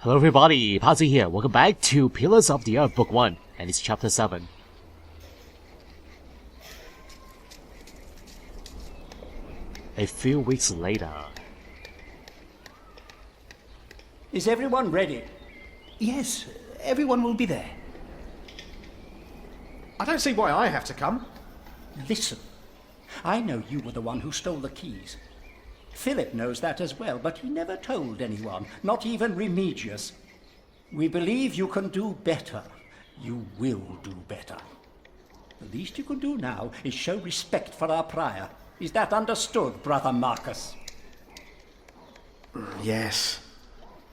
Hello everybody, Pazi here. Welcome back to Pillars of the Earth Book 1, and it's Chapter 7. A few weeks later. Is everyone ready? Yes, everyone will be there. I don't see why I have to come. Listen, I know you were the one who stole the keys. Philip knows that as well, but he never told anyone, not even Remedius. We believe you can do better. You will do better. The least you can do now is show respect for our prior. Is that understood, Brother Marcus? Yes.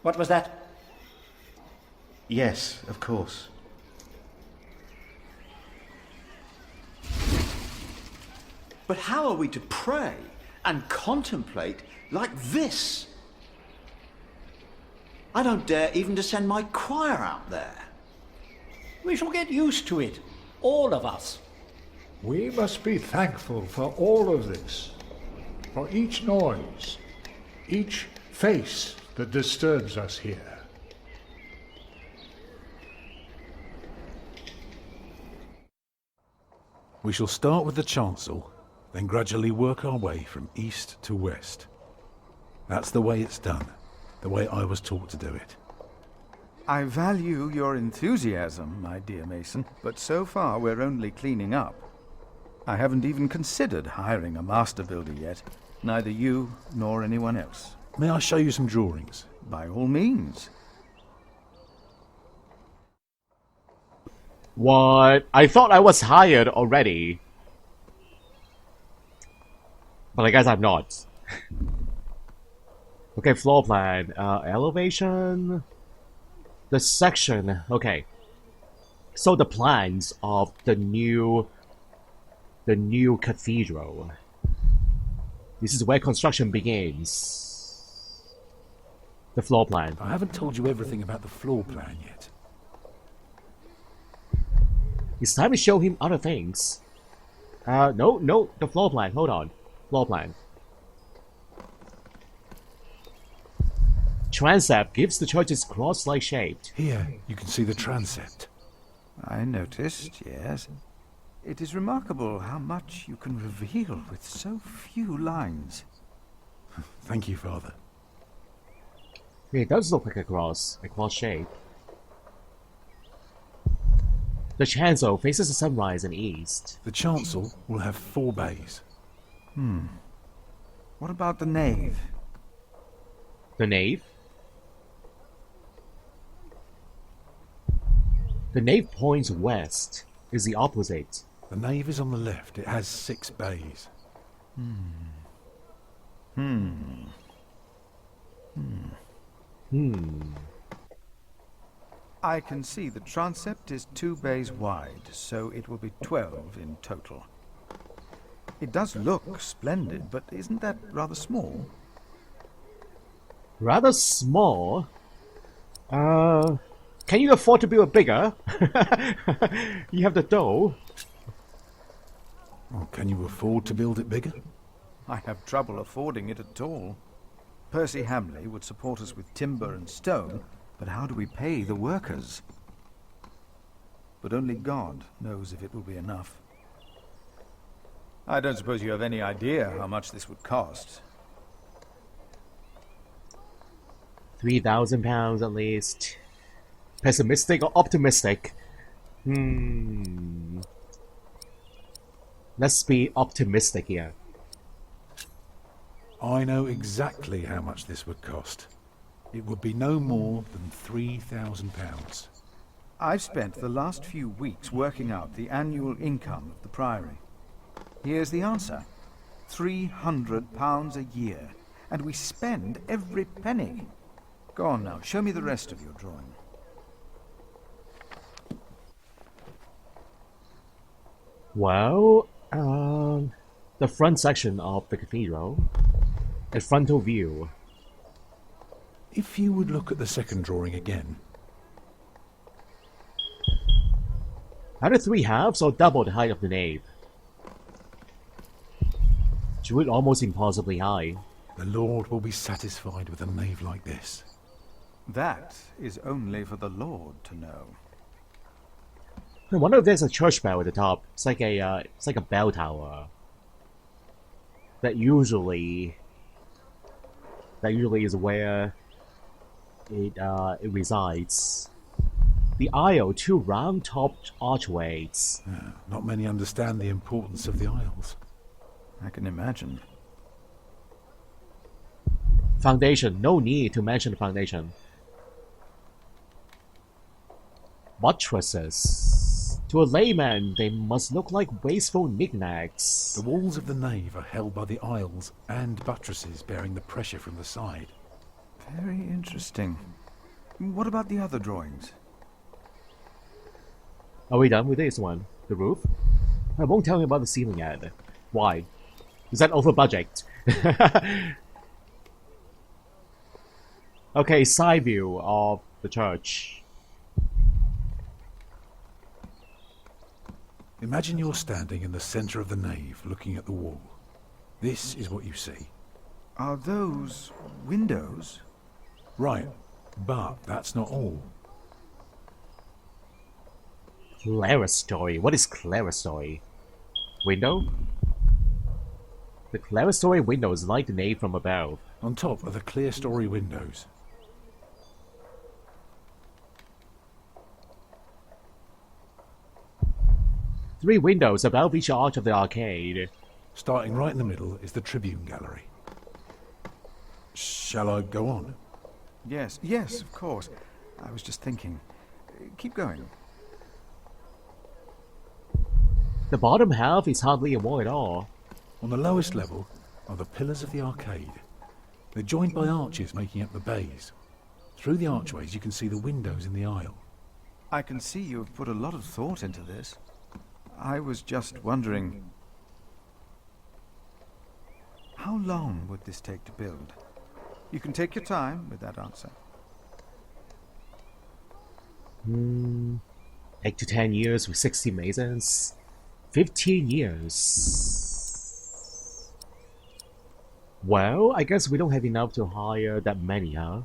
What was that? Yes, of course. But how are we to pray and contemplate like this? I don't dare even to send my choir out there. We shall get used to it, all of us. We must be thankful for all of this, for each noise, each face that disturbs us here. We shall start with the chancel, then gradually work our way from east to west. That's the way it's done, the way I was taught to do it. I value your enthusiasm, my dear Mason, but so far we're only cleaning up. I haven't even considered hiring a master builder yet, neither you nor anyone else. May I show you some drawings? By all means. What? I thought I was hired already. But I guess I'm not. Okay, floor plan. Elevation. The section. Okay. So the plans of the new cathedral. This is where construction begins. The floor plan. I haven't told you everything about the floor plan yet. It's time to show him other things. No, the floor plan. Hold on. Floor plan. Transept gives the church its cross-like shape. Here, you can see the transept. I noticed, yes. It is remarkable how much you can reveal with so few lines. Thank you, Father. Yeah, it does look like a cross shape. The chancel faces the sunrise and east. The chancel will have 4 bays. What about the nave? The nave? The nave points west. Is the opposite. The nave is on the left. It has 6 bays. I can see the transept is 2 bays wide, so it will be 12 in total. It does look splendid, but isn't that rather small? Rather small? Can you afford to build it bigger? You have the dough. Oh, can you afford to build it bigger? I have trouble affording it at all. Percy Hamley would support us with timber and stone, but how do we pay the workers? But only God knows if it will be enough. I don't suppose you have any idea how much this would cost. £3,000 at least. Pessimistic or optimistic? Let's be optimistic here. I know exactly how much this would cost. It would be no more than £3,000. I've spent the last few weeks working out the annual income of the Priory. Here's the answer. £300 a year. And we spend every penny. Go on now, show me the rest of your drawing. Well, the front section of the cathedral. A frontal view. If you would look at the second drawing again. Are the 3 halves or double the height of the nave? She would almost impossibly high. The Lord will be satisfied with a nave like this. That is only for the Lord to know. I wonder if there's a church bell at the top. It's like a bell tower. That usually is where it resides. The aisle, two round-topped archways. Not many understand the importance of the aisles. I can imagine. Foundation, no need to mention the foundation. Buttresses. To a layman, they must look like wasteful knickknacks. The walls of the nave are held by the aisles and buttresses bearing the pressure from the side. Very interesting. What about the other drawings? Are we done with this one? The roof? I won't tell me about the ceiling yet. Why? Is that over budget? Okay, side view of the church. Imagine you're standing in the center of the nave looking at the wall. This is what you see. Are those windows? Right, but that's not all. Clerestory. What is clerestory? Window? The clerestory windows light the nave from above. On top are the clear story windows. Three windows above each arch of the arcade. Starting right in the middle is the Tribune Gallery. Shall I go on? Yes, of course. I was just thinking. Keep going. The bottom half is hardly a wall at all. On the lowest level are the pillars of the arcade. They're joined by arches making up the bays. Through the archways you can see the windows in the aisle. I can see you have put a lot of thought into this. I was just wondering, how long would this take to build? You can take your time with that answer. 8 to 10 years with 60 masons. 15 years. Well, I guess we don't have enough to hire that many, huh?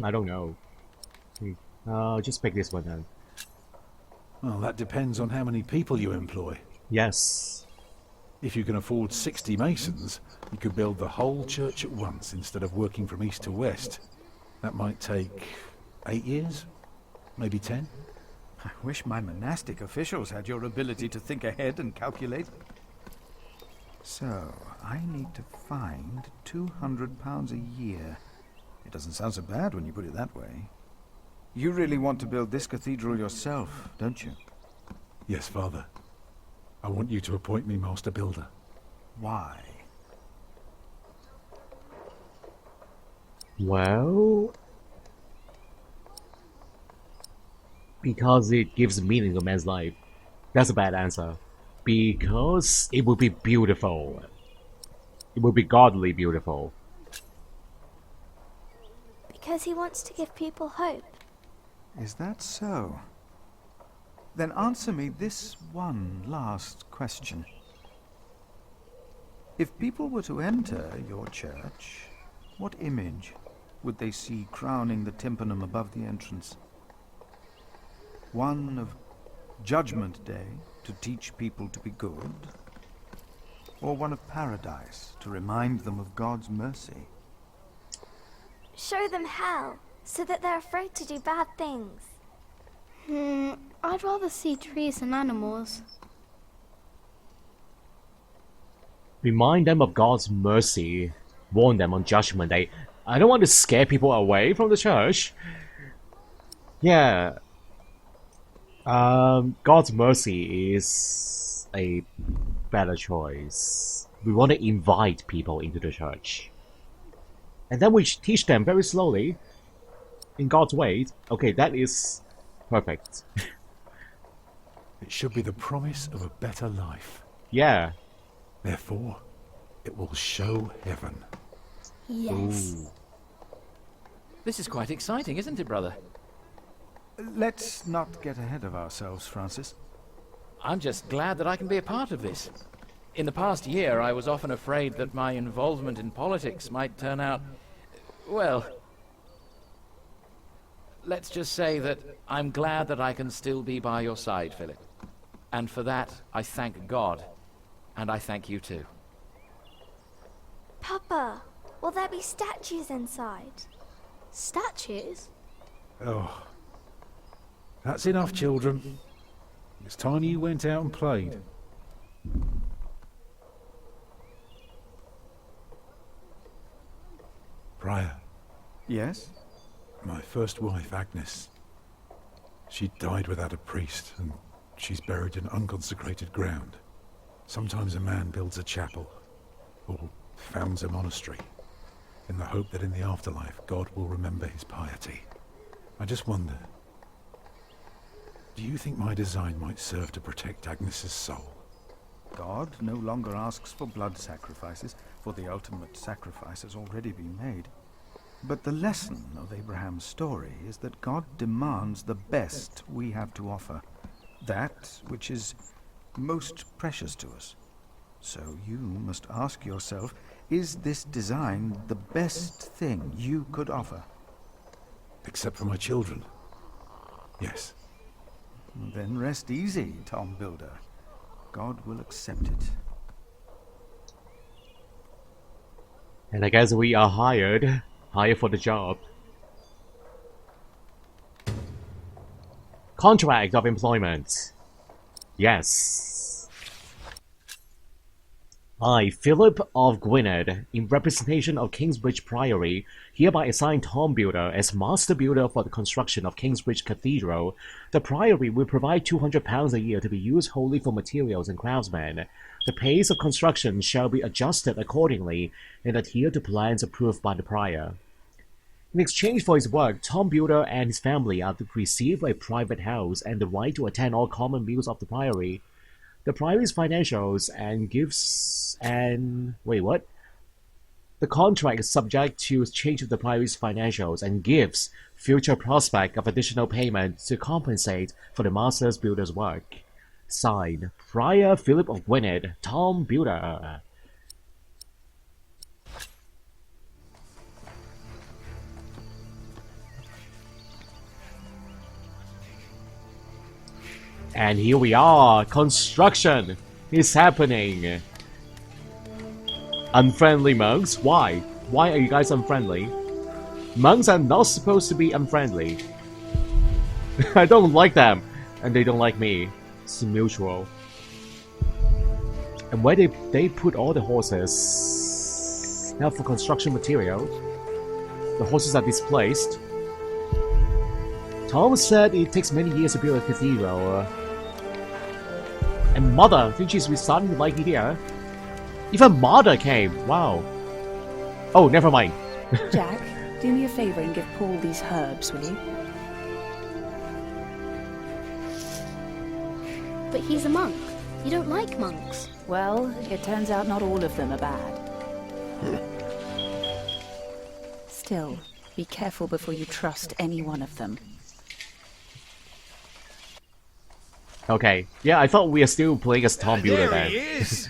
I don't know. Just pick this one then. Well, that depends on how many people you employ. Yes. If you can afford 60 masons, you could build the whole church at once instead of working from east to west. That might take 8 years, maybe 10. I wish my monastic officials had your ability to think ahead and calculate. So, I need to find £200 a year. It doesn't sound so bad when you put it that way. You really want to build this cathedral yourself, don't you? Yes, Father. I want you to appoint me Master Builder. Why? Well, because it gives meaning to man's life. That's a bad answer. Because it would be beautiful. It would be godly beautiful. Because he wants to give people hope. Is that so? Then answer me this one last question. If people were to enter your church, what image would they see crowning the tympanum above the entrance? One of Judgment Day to teach people to be good? Or one of Paradise to remind them of God's mercy? Show them hell, so that they're afraid to do bad things. I'd rather see trees and animals. Remind them of God's mercy. Warn them on Judgment Day. I don't want to scare people away from the church. Yeah. God's mercy is a better choice. We want to invite people into the church. And then we teach them very slowly, in God's way. Okay, that is perfect. It should be the promise of a better life. Yeah. Therefore, it will show heaven. Yes. Ooh. This is quite exciting, isn't it, brother? Let's not get ahead of ourselves, Francis. I'm just glad that I can be a part of this. In the past year, I was often afraid that my involvement in politics might turn out, well, let's just say that I'm glad that I can still be by your side, Philip. And for that, I thank God. And I thank you too. Papa, will there be statues inside? Statues? Oh. That's enough, children. It's time you went out and played. Prior, Yes? my first wife, Agnes. She died without a priest, and she's buried in unconsecrated ground. Sometimes a man builds a chapel, or founds a monastery, in the hope that in the afterlife God will remember his piety. I just wonder, do you think my design might serve to protect Agnes's soul? God no longer asks for blood sacrifices, for the ultimate sacrifice has already been made. But the lesson of Abraham's story is that God demands the best we have to offer, that which is most precious to us. So you must ask yourself, is this design the best thing you could offer? Except for my children. Yes. Then rest easy, Tom Builder. God will accept it. And I guess we are hired for the job. Contract of employment. Yes. I, Philip of Gwynedd, in representation of Kingsbridge Priory, hereby assign Tom Builder as master builder for the construction of Kingsbridge Cathedral. The Priory will provide £200 a year to be used wholly for materials and craftsmen. The pace of construction shall be adjusted accordingly and adhere to plans approved by the Prior. In exchange for his work, Tom Builder and his family are to receive a private house and the right to attend all common meals of the Priory. The Priory's financials and gifts and... wait, what? The contract is subject to change of the Priory's financials and gives future prospect of additional payment to compensate for the Master's Builder's work. Signed, Prior Philip of Gwynedd, Tom Builder. And here we are, construction is happening. Unfriendly monks? Why? Why are you guys unfriendly? Monks are not supposed to be unfriendly. I don't like them, and they don't like me. It's mutual. And where they put all the horses? Now for construction material, the horses are displaced. Tom said it takes many years to build a cathedral. And Mother, I think she's starting to like it here. Even Mother came, wow. Oh, never mind. Jack, do me a favour and give Paul these herbs, will you? But he's a monk. You don't like monks. Well, it turns out not all of them are bad. Still, be careful before you trust any one of them. Okay, yeah, I thought we are still playing as Tom Builder There then. he is!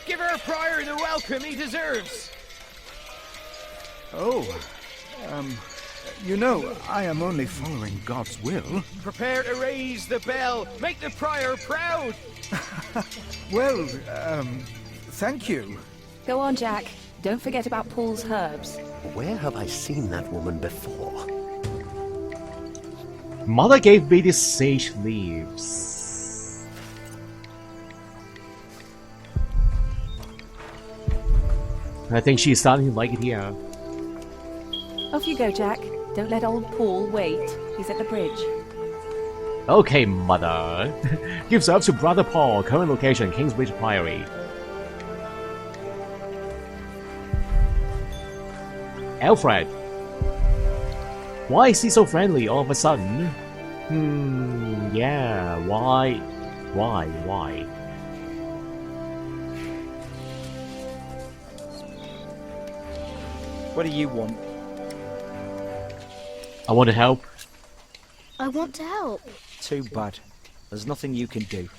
Give our Prior the welcome he deserves! Oh, you know, I am only following God's will. Prepare to raise the bell! Make the Prior proud! Well, thank you. Go on, Jack. Don't forget about Paul's herbs. Where have I seen that woman before? Mother gave me these sage leaves. I think she's starting to like it here. Off you go, Jack. Don't let old Paul wait. He's at the bridge. Okay, Mother. Gives up to Brother Paul, current location, Kingsbridge Priory. Alfred. Why is he so friendly all of a sudden? Yeah, why? Why? What do you want? I want to help. I want to help. Too bad. There's nothing you can do.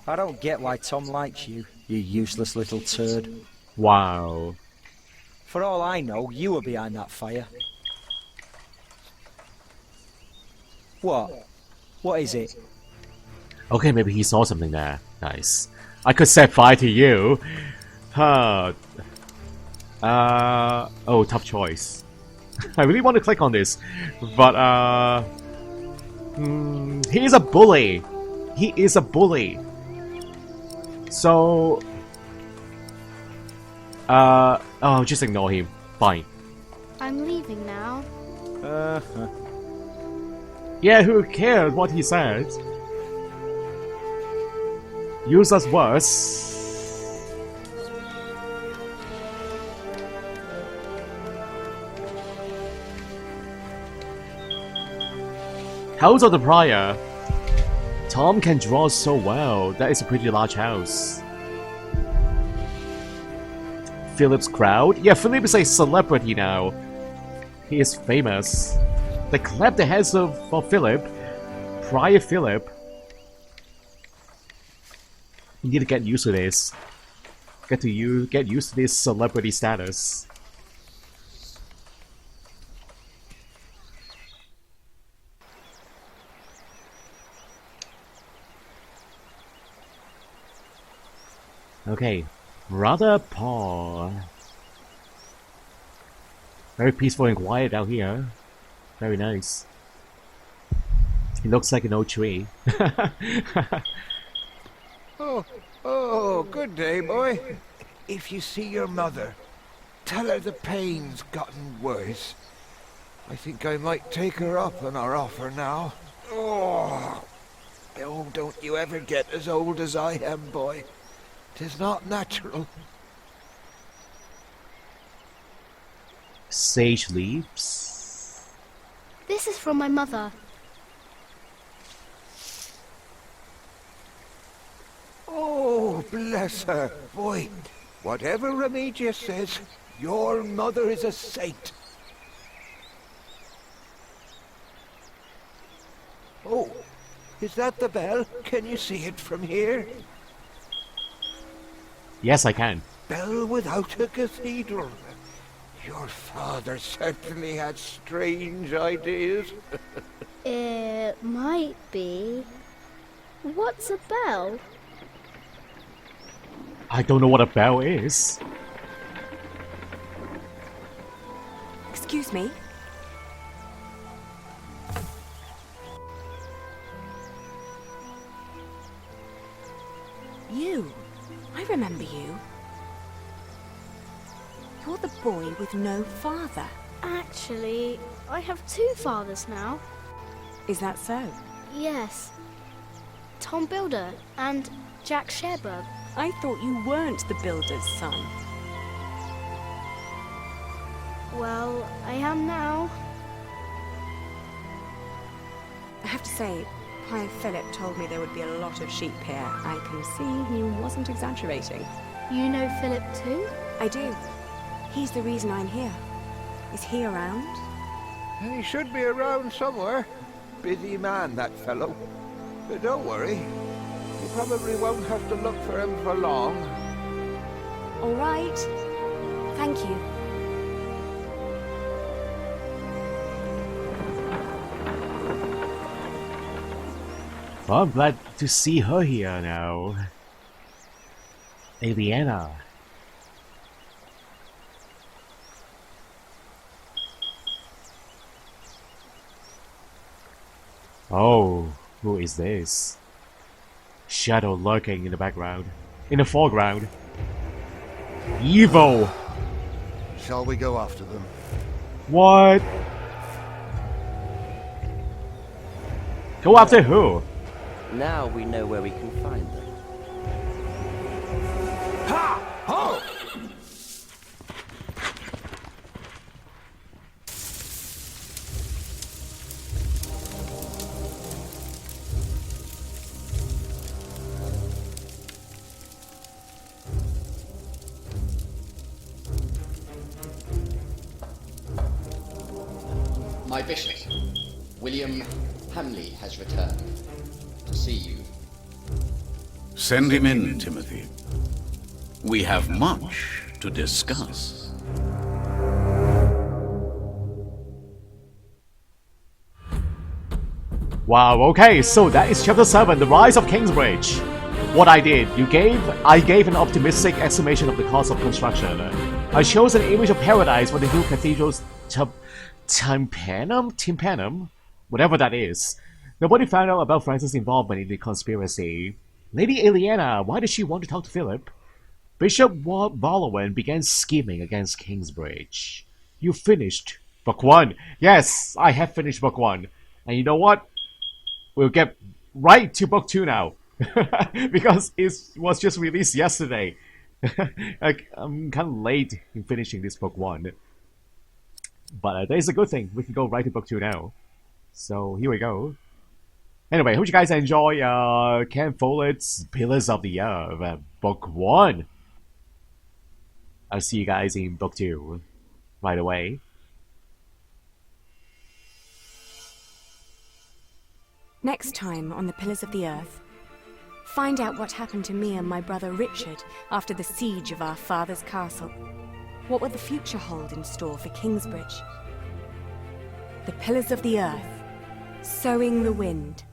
I don't get why Tom likes you, you useless little turd. Wow. For all I know, you were behind that fire. What? What is it? Okay, maybe he saw something there. Nice. I could set fire to you. Huh. Oh, tough choice. I really want to click on this, but he is a bully. He is a bully. So, oh, just ignore him. Fine. I'm leaving now. Yeah, who cares what he said? Use us worse. House of the Prior. Tom can draw so well. That is a pretty large house. Philip's crowd? Yeah, Philip is a celebrity now. He is famous. They clap their hands for Philip. Prior Philip. You need to get used to this. Get used to this celebrity status. Okay, Brother Paul. Very peaceful and quiet out here. Very nice. It looks like an old tree. Oh, good day, boy. If you see your mother, tell her the pain's gotten worse. I think I might take her up on our offer now. Oh, don't you ever get as old as I am, boy. 'Tis not natural. Sage leaves. This is from my mother. Oh, bless her. Boy, whatever Remigius says, your mother is a saint. Oh, is that the bell? Can you see it from here? Yes, I can. Bell without a cathedral. Your father certainly had strange ideas. It might be. What's a bell? I don't know what a bell is. Excuse me. You. I remember you. You're the boy with no father. Actually, I have two fathers now. Is that so? Yes. Tom Builder and Jack Sherbrooke. I thought you weren't the builder's son. Well, I am now. I have to say, Prior Philip told me there would be a lot of sheep here. I can see he wasn't exaggerating. You know Philip too? I do. He's the reason I'm here. Is he around? He should be around somewhere. Busy man, that fellow. But don't worry. You probably won't have to look for him for long. All right. Thank you. Well, I'm glad to see her here now. Aliena. Oh, who is this? Shadow lurking in the background. In the foreground. Evil! Shall we go after them? What? Go after who? Now we know where we can find them. Ha! Ho! My bishop, William Hamley, has returned to see you. Send him in, Timothy. We have much to discuss. Wow, okay, so that is chapter 7, The Rise of Kingsbridge. What I did, I gave an optimistic estimation of the cost of construction. I chose an image of paradise for the new cathedral's tympanum? Whatever that is. Nobody found out about Francis' involvement in the conspiracy. Lady Ileana, why did she want to talk to Philip? Bishop Valowen began scheming against Kingsbridge. You finished book 1. Yes, I have finished book 1. And you know what? We'll get right to book 2 now. Because it was just released yesterday. I'm kind of late in finishing this book 1. But that is a good thing. We can go right to book 2 now. So here we go. Anyway, hope you guys enjoy Ken Follett's Pillars of the Earth, book 1. I'll see you guys in book 2 right away. Next time on the Pillars of the Earth, find out what happened to me and my brother Richard after the siege of our father's castle. What will the future hold in store for Kingsbridge? The Pillars of the Earth, Sowing the Wind.